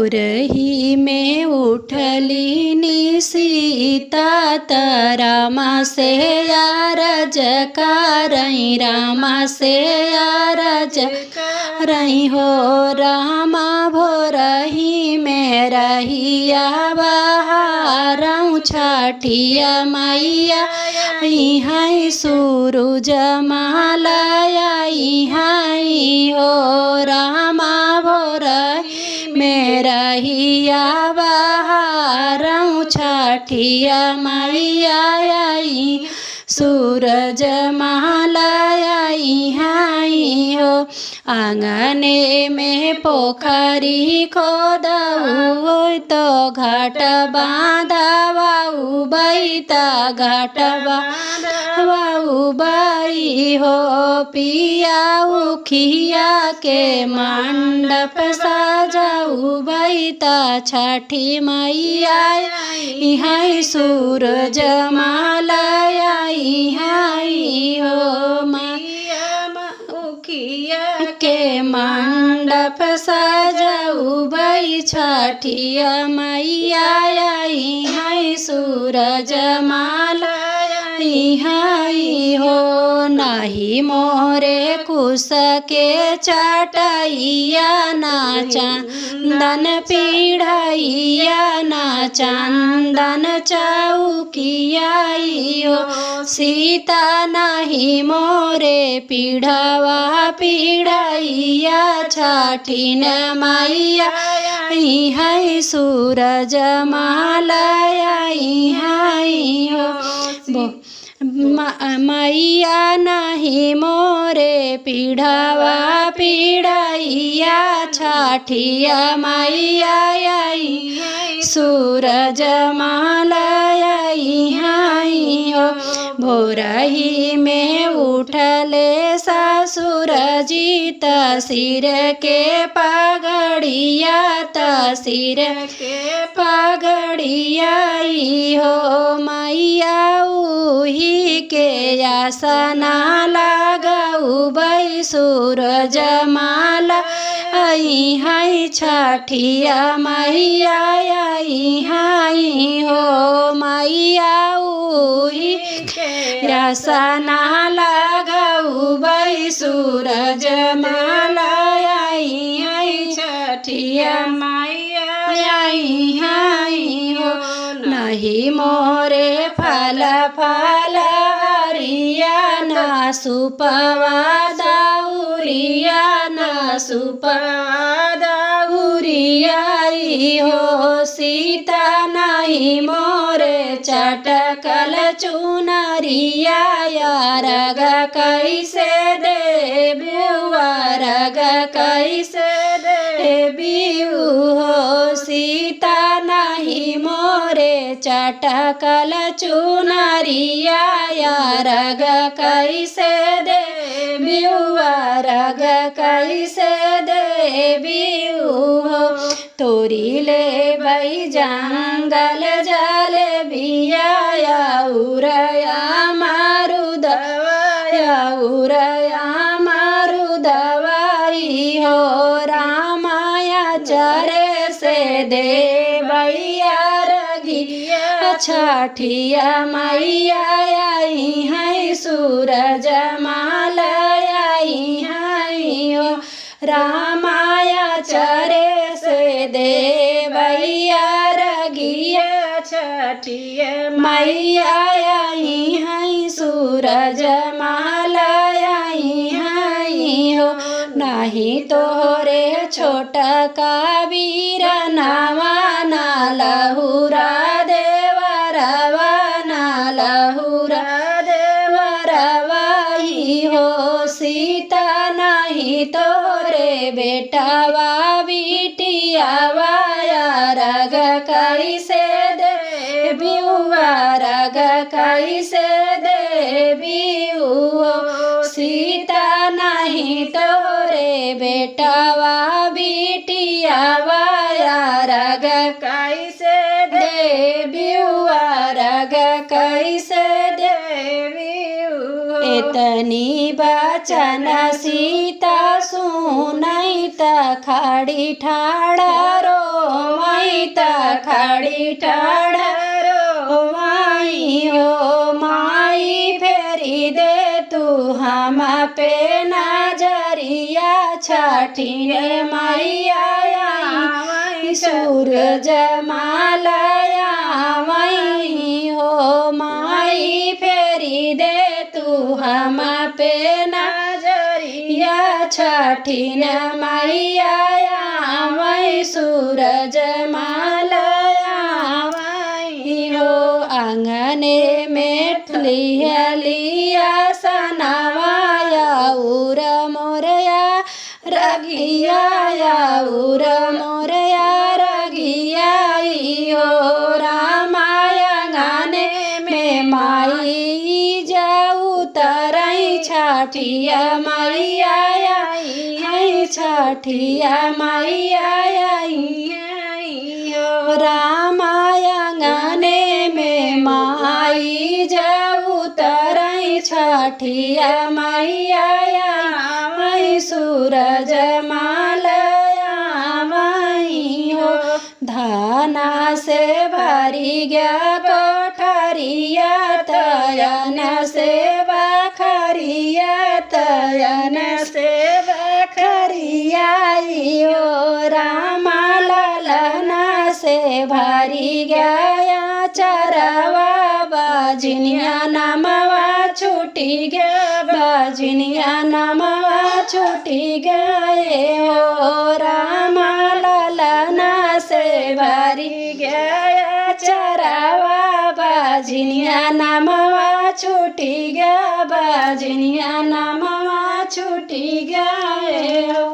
रही में उठली नि सीता त रामा से अरज करई रामा से अरज करई हो रामा भोरही में रहिया बहारऊ छठिया मैया हाई सूरज मालई हाई हो रामा भोरही मेरा हिया बहारऊ छठिया मैया आई सूरज मालई हाई हो आंगने में पोखरी खोदऊ तो घाट बांधवाऊ बैता घाट बांधवाऊ बाई हो पिया उखिया के मंडप सजाऊ बैता छठी मैया हाई सूरज मालई हाई हो मैया उखिया के मंडप सजाऊ बै छठिया मैया आई हाई सूरज मालई हाई हो नाही मोरे कुश के चटैया ना चंदन पीढ़ैया ना चंदन चौकिया हो सीता नाही मोरे पीढ़वा पीढ़ैया छठिन मैया हाई सूरज मालई हाई हो मैया नहीं मोरे पीढ़वा पीढ़ैया छठिया मैया आई सूरज मालई हाई हो भोरही में उठले ससुर जी सिर के पगड़िया सिर के पगड़िया हो मैया उही के आसना लगाऊ बै सूरज माला आई हाई छठिया मैया आई हाई हो मैया उही के आसना लगाऊ बै सूरज माला आई हाई छठिया मैया आई हाई हो नहीं मोरे फल फल हरिया ना सुपवा दाउरिया ना सुपवा दाउरिया हो सीता नहीं मोरे चटकल चुनरिया रग कैसे दे बुआ रग कैसे दे बिऊ हो सीता नहीं मोरे चटकल चुनरिया रग कैसे दे बिउआ रग कैसे दे बिऊ हो तोरी ले बई जंगल जल बिया उरया मारू दवाया उरया मारू दवाई हो रामाया चरे से दे भैया रगिया छठिया मैया आई हाई सूरज मालई हाई हो रामाया चरे से दे भैया रगिया छठिया मैया आई हाई सूरज मालई हाई हो नहीं तोरे छोटा का वीर नवा ना लहुरा देवरवा ना लहुरा देवरवाई हो सीता नहीं तोरे बेटावा बिटियावा रग कैसे दे बिउआ रग कैसे दे बिऊ सीता नहीं तोरे बेटावा बिटियावा रग कैसे दे बिउआ रग कैसे दे बिऊ एतनी बचन सीता सुनई त खड़ी ठाड़ा रोवई त खड़ी ठाड़ा रोवई हो माई फेरी दे तू हम पे नजरिया छठी मैया आई सूरज मालया वही हो माई फेरी दे तू हम पे नजरिया छठी मैया वही सूरज मालया वही हो आंगने में लिया सनवाया उर मोरया रगिया उर मोरया रगिया हो रामाया गाने में माई जाऊ तरई छठिया मैया छठिया मैया रामाया गाने में माई जाऊ तरई छठिया मैया सूरज मालया वही हो धाना से भरी गया कोठरिया तयन से बखरिया तयन से बखरिया हो रामा ललना से भरी गया चरवा बाजनिया नमवा छूटी गया बाजनिया नमवा छूटी गए हो रामा ललना से भरी गया चरावा बाजनिया नमवा छूटी गया बाजनिया नमवा छूटी गए हो।